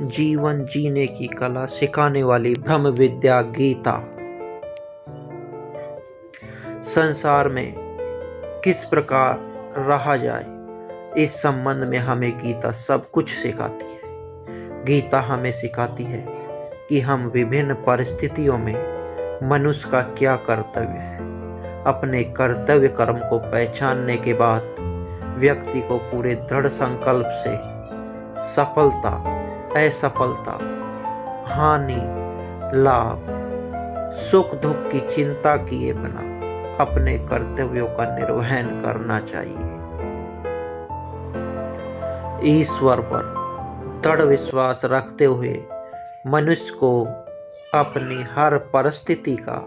जीवन जीने की कला सिखाने वाली ब्रह्म विद्या गीता। संसार में किस प्रकार रहा जाए, इस संबंध में हमें गीता सब कुछ सिखाती है। गीता हमें सिखाती है कि हम विभिन्न परिस्थितियों में मनुष्य का क्या कर्तव्य है। अपने कर्तव्य कर्म को पहचानने के बाद व्यक्ति को पूरे दृढ़ संकल्प से सफलता, असफलता, हानि, लाभ, सुख दुख की चिंता किए बिना अपने कर्तव्यों का निर्वहन करना चाहिए। ईश्वर पर दृढ़ विश्वास रखते हुए मनुष्य को अपनी हर परिस्थिति का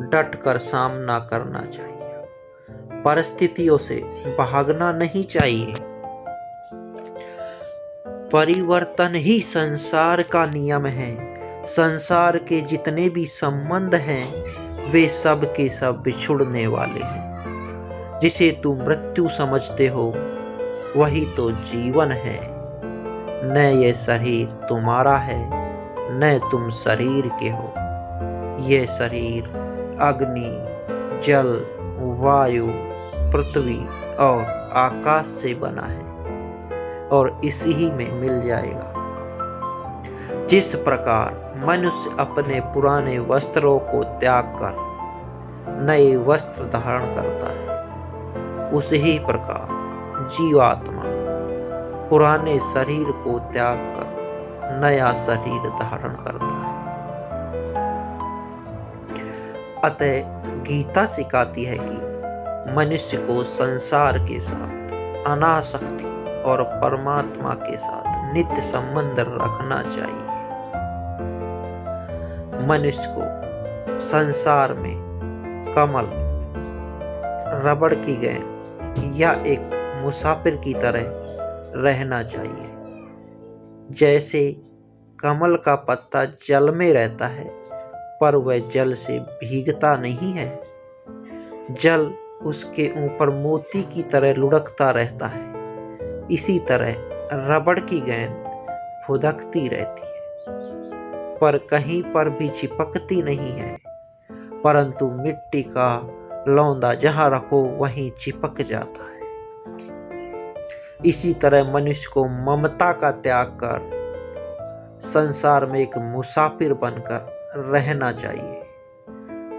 डटकर सामना करना चाहिए। परिस्थितियों से भागना नहीं चाहिए। परिवर्तन ही संसार का नियम है। संसार के जितने भी संबंध हैं वे सब के सब बिछुड़ने वाले हैं। जिसे तुम मृत्यु समझते हो वही तो जीवन है। न ये शरीर तुम्हारा है, न तुम शरीर के हो। ये शरीर अग्नि, जल, वायु, पृथ्वी और आकाश से बना है और इसी ही में मिल जाएगा। जिस प्रकार मनुष्य अपने पुराने वस्त्रों को त्याग कर नए वस्त्र धारण करता है, उसी ही प्रकार जीवात्मा पुराने शरीर को त्याग कर नया शरीर धारण करता है। अतः गीता सिखाती है कि मनुष्य को संसार के साथ अनासक्ति और परमात्मा के साथ नित्य संबंध रखना चाहिए। मनुष्य को संसार में कमल, रबड़ की गेंद या एक मुसाफिर की तरह रहना चाहिए। जैसे कमल का पत्ता जल में रहता है पर वह जल से भीगता नहीं है। जल उसके ऊपर मोती की तरह लुढ़कता रहता है। इसी तरह रबड़ की गेंद फुदकती रहती है पर कहीं पर भी चिपकती नहीं है, परंतु मिट्टी का लौंदा जहां रखो वहीं चिपक जाता है। इसी तरह मनुष्य को ममता का त्याग कर संसार में एक मुसाफिर बनकर रहना चाहिए,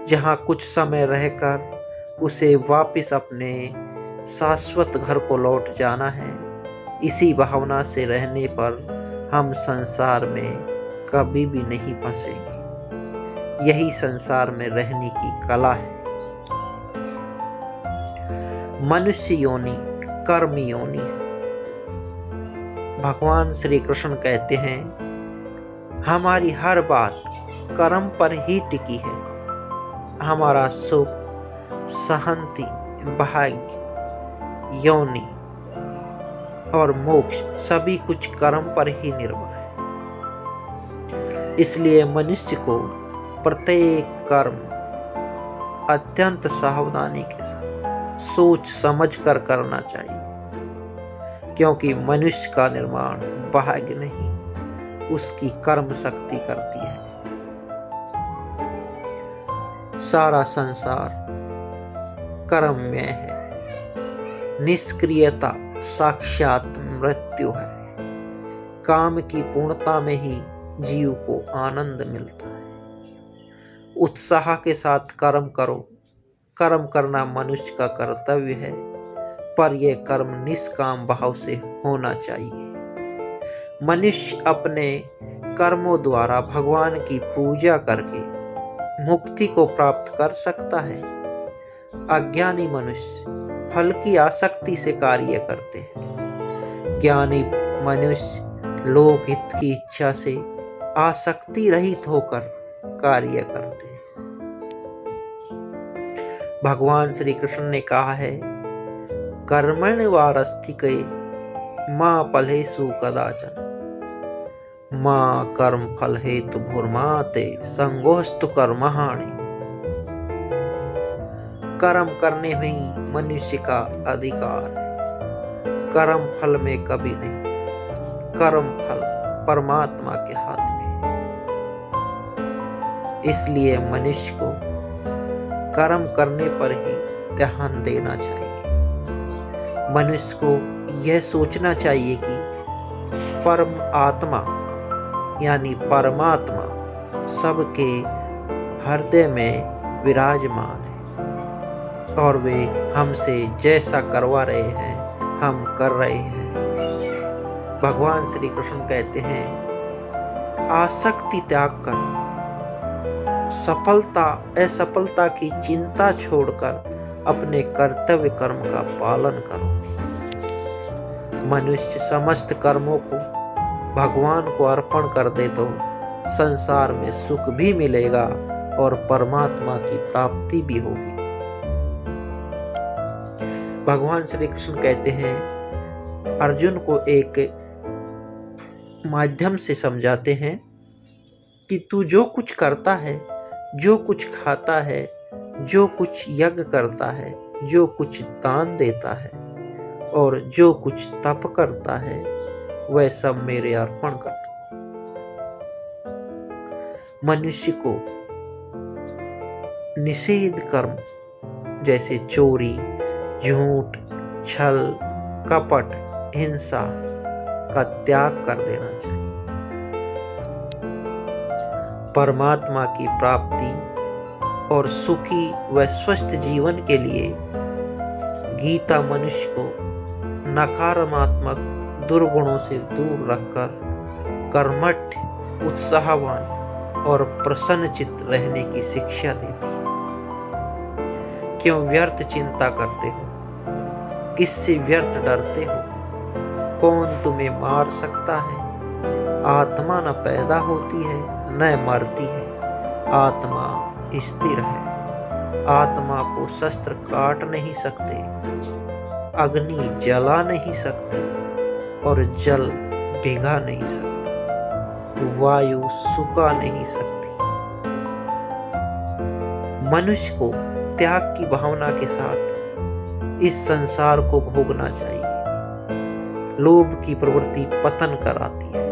जहां कुछ समय रहकर उसे वापस अपने शाश्वत घर को लौट जाना है। इसी भावना से रहने पर हम संसार में कभी भी नहीं फंसेंगे। यही संसार में रहने की कला है। मनुष्य योनि कर्म योनि है। भगवान श्री कृष्ण कहते हैं, हमारी हर बात कर्म पर ही टिकी है। हमारा सुख, शांति, भाग्य, योनि और मोक्ष सभी कुछ कर्म पर ही निर्भर है। इसलिए मनुष्य को प्रत्येक कर्म अत्यंत सावधानी के साथ सोच समझ कर करना चाहिए, क्योंकि मनुष्य का निर्माण भाग्य नहीं, उसकी कर्म शक्ति करती है। सारा संसार कर्म में है। निष्क्रियता साक्षात मृत्यु है। काम की पूर्णता में ही जीव को आनंद मिलता है। उत्साह के साथ कर्म करो। कर्म करना मनुष्य का कर्तव्य है, पर यह कर्म निष्काम भाव से होना चाहिए। मनुष्य अपने कर्मों द्वारा भगवान की पूजा करके मुक्ति को प्राप्त कर सकता है। अज्ञानी मनुष्य फल की आसक्ति से कार्य करते हैं। ज्ञानी मनुष्य लोक हित की इच्छा से आसक्ति रहित होकर कार्य करते हैं। भगवान श्री कृष्ण ने कहा है, कर्मण्य वारस्थिके मां फलेषु कदाचन मां कर्म फल हेतु भूर्माते संगोस्तु कर्महानि। कर्म करने में ही मनुष्य का अधिकार है। कर्म फल में कभी नहीं। कर्म फल परमात्मा के हाथ में है। इसलिए मनुष्य को कर्म करने पर ही ध्यान देना चाहिए। मनुष्य को यह सोचना चाहिए कि परम आत्मा यानी परमात्मा सबके हृदय में विराजमान है और वे हमसे जैसा करवा रहे हैं हम कर रहे हैं। भगवान श्री कृष्ण कहते हैं, आसक्ति त्याग कर सफलता असफलता की चिंता छोड़कर अपने कर्तव्य कर्म का पालन करो। मनुष्य समस्त कर्मों को भगवान को अर्पण कर दे तो संसार में सुख भी मिलेगा और परमात्मा की प्राप्ति भी होगी। भगवान श्री कृष्ण कहते हैं, अर्जुन को एक माध्यम से समझाते हैं कि तू जो कुछ करता है, जो कुछ खाता है, जो कुछ यज्ञ करता है, जो कुछ दान देता है और जो कुछ तप करता है, वह सब मेरे अर्पण कर दो। मनुष्य को निषेध कर्म जैसे चोरी, झूठ, छल, कपट, हिंसा का त्याग कर देना चाहिए। परमात्मा की प्राप्ति और सुखी व स्वस्थ जीवन के लिए गीता मनुष्य को नकारात्मक दुर्गुणों से दूर रखकर कर्मठ, उत्साहवान और प्रसन्नचित्त रहने की शिक्षा देती है। क्यों व्यर्थ चिंता करते हो? किससे व्यर्थ डरते हो? कौन तुम्हें मार सकता है? आत्मा न पैदा होती है न मरती है, आत्मा स्थिर है। आत्मा को शस्त्र काट नहीं सकते, अग्नि जला नहीं सकती और जल भिगा नहीं सकता, वायु सुखा नहीं सकती। मनुष्य को त्याग की भावना के साथ इस संसार को भोगना चाहिए। लोभ की प्रवृत्ति पतन कराती है।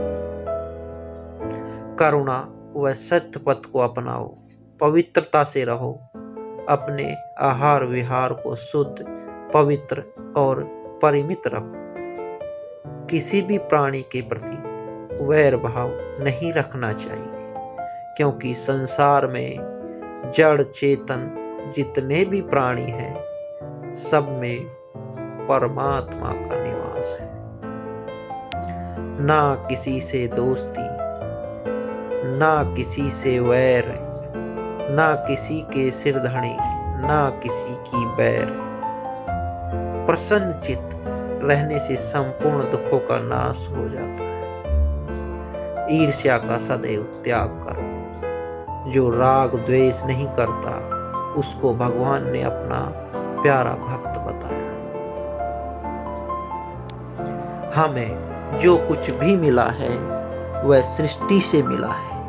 करुणा व सत्य पथ को अपनाओ, पवित्रता से रहो, अपने आहार विहार को शुद्ध, पवित्र और परिमित रखो। किसी भी प्राणी के प्रति वैर भाव नहीं रखना चाहिए, क्योंकि संसार में जड़ चेतन जितने भी प्राणी हैं, सब में परमात्मा का निवास है। ना किसी से दोस्ती, ना किसी से वैर, ना किसी के सिरधनी, ना किसी की बैर। प्रसन्न चित्त रहने से संपूर्ण दुखों का नाश हो जाता है। ईर्ष्या का सदैव त्याग करो। जो राग द्वेष नहीं करता, उसको भगवान ने अपना प्यारा भक्त बताया। हमें जो कुछ भी मिला है वह सृष्टि से मिला है,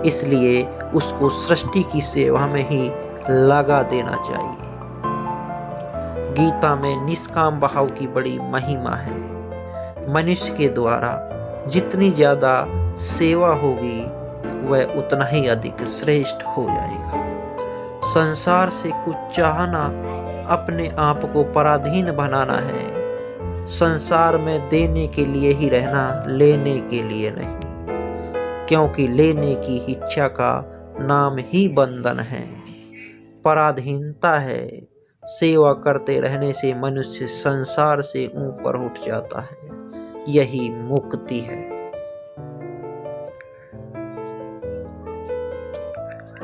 इसलिए उसको सृष्टि की सेवा में ही लगा देना चाहिए। गीता में निष्काम भाव की बड़ी महिमा है। मनुष्य के द्वारा जितनी ज्यादा सेवा होगी वह उतना ही अधिक श्रेष्ठ हो जाएगा। संसार से कुछ चाहना अपने आप को पराधीन बनाना है। संसार में देने के लिए ही रहना, लेने के लिए नहीं, क्योंकि लेने की इच्छा का नाम ही बंधन है, पराधीनता है। सेवा करते रहने से मनुष्य संसार से ऊपर उठ जाता है, यही मुक्ति है।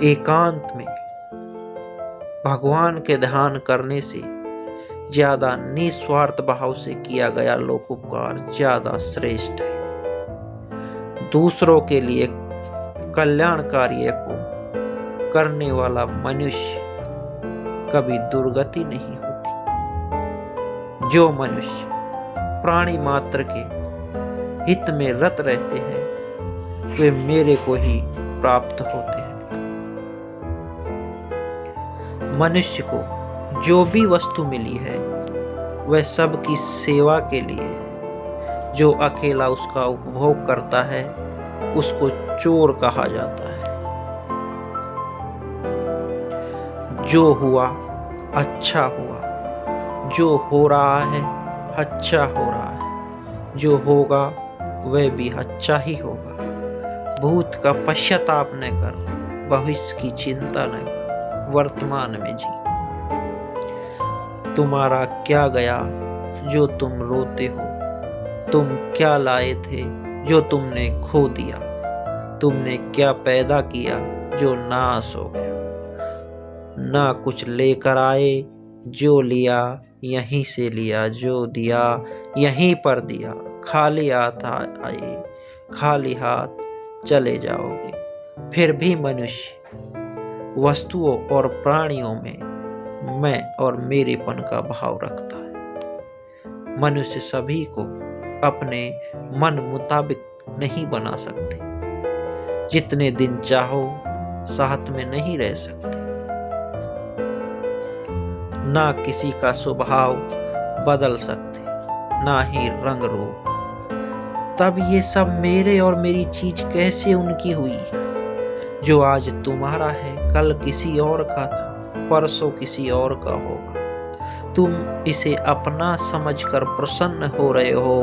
एकांत में भगवान के ध्यान करने से ज्यादा निस्वार्थ भाव से किया गया लोकोपकार ज्यादा श्रेष्ठ है। दूसरों के लिए कल्याण कार्य को करने वाला मनुष्य कभी दुर्गति नहीं होती। जो मनुष्य प्राणी मात्र के हित में रत रहते हैं वे मेरे को ही प्राप्त होते हैं। मनुष्य को जो भी वस्तु मिली है वह सबकी सेवा के लिए, जो अकेला उसका उपभोग करता है उसको चोर कहा जाता है। जो हुआ अच्छा हुआ, जो हो रहा है अच्छा हो रहा है, जो होगा वह भी अच्छा ही होगा। भूत का पश्चाताप न कर, भविष्य की चिंता न कर, वर्तमान में जी। तुम्हारा क्या गया जो तुम रोते हो, तुम क्या लाए थे जो तुमने खो दिया, तुमने क्या पैदा किया जो नाश हो गया। ना कुछ लेकर आए, जो लिया यहीं से लिया, जो दिया यहीं पर दिया। खाली हाथ आए, खाली हाथ चले जाओगे। फिर भी मनुष्य वस्तुओं और प्राणियों में मैं और मेरेपन का भाव रखता है। मनुष्य सभी को अपने मन मुताबिक नहीं बना सकते। जितने दिन चाहो साथ में नहीं रह सकते। ना किसी का स्वभाव बदल सकते, ना ही रंग रूप। तब ये सब मेरे और मेरी चीज कैसे उनकी हुई? जो आज तुम्हारा है कल किसी और का था, परसों किसी और का होगा। तुम इसे अपना समझकर प्रसन्न हो रहे हो।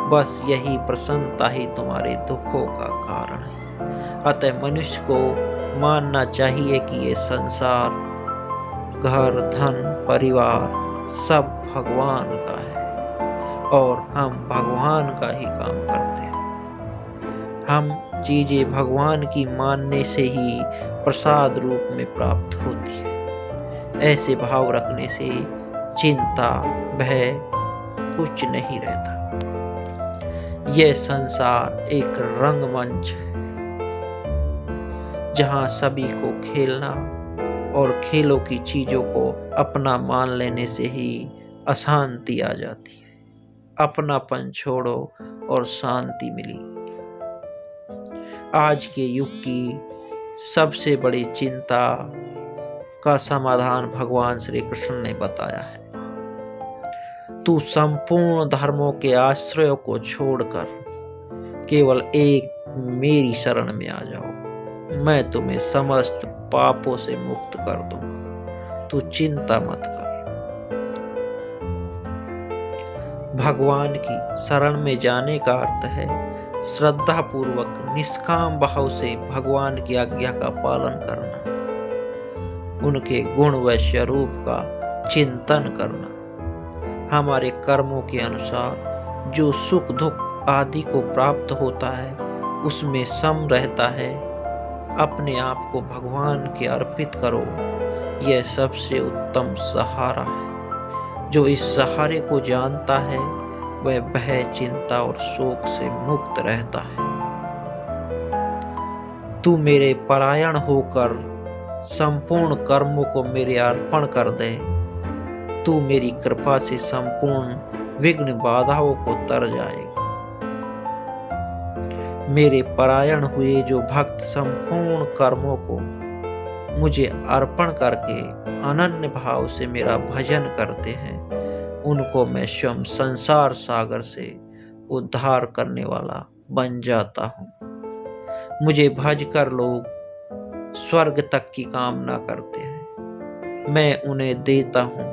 बस यही प्रसन्नता ही तुम्हारे दुखों का कारण है। अतः मनुष्य को मानना चाहिए कि ये संसार, घर, धन, परिवार सब भगवान का है और हम भगवान का ही काम करते हैं। हम चीजें भगवान की मानने से ही प्रसाद रूप में प्राप्त होती है। ऐसे भाव रखने से चिंता, भय कुछ नहीं रहता। यह संसार एक रंगमंच है जहां सभी को खेलना और खेलों की चीजों को अपना मान लेने से ही अशांति आ जाती है। अपनापन छोड़ो और शांति मिली। आज के युग की सबसे बड़ी चिंता का समाधान भगवान श्री कृष्ण ने बताया है। तू संपूर्ण धर्मों के आश्रयों को छोड़कर केवल एक मेरी शरण में आ जाओ। मैं तुम्हें समस्त पापों से मुक्त कर दूंगा। तू चिंता मत कर। भगवान की शरण में जाने का अर्थ है श्रद्धा पूर्वक निष्काम भाव से भगवान की आज्ञा का पालन करना, उनके गुण व स्वरूप का चिंतन करना। हमारे कर्मों के अनुसार जो सुख दुख आदि को प्राप्त होता है उसमें सम रहता है। अपने आप को भगवान के अर्पित करो। यह सबसे उत्तम सहारा है। जो इस सहारे को जानता है वह भय, चिंता और शोक से मुक्त रहता है। तू मेरे परायण होकर संपूर्ण कर्मों को मेरे अर्पण कर दे। तू मेरी कृपा से संपूर्ण विघ्न बाधाओं को तर जाएगा। मेरे परायण हुए जो भक्त संपूर्ण कर्मों को मुझे अर्पण करके अनन्य भाव से मेरा भजन करते हैं, उनको मैं स्वयं संसार सागर से उद्धार करने वाला बन जाता हूँ। मुझे भजकर लोग स्वर्ग तक की कामना करते हैं। मैं उन्हें देता हूँ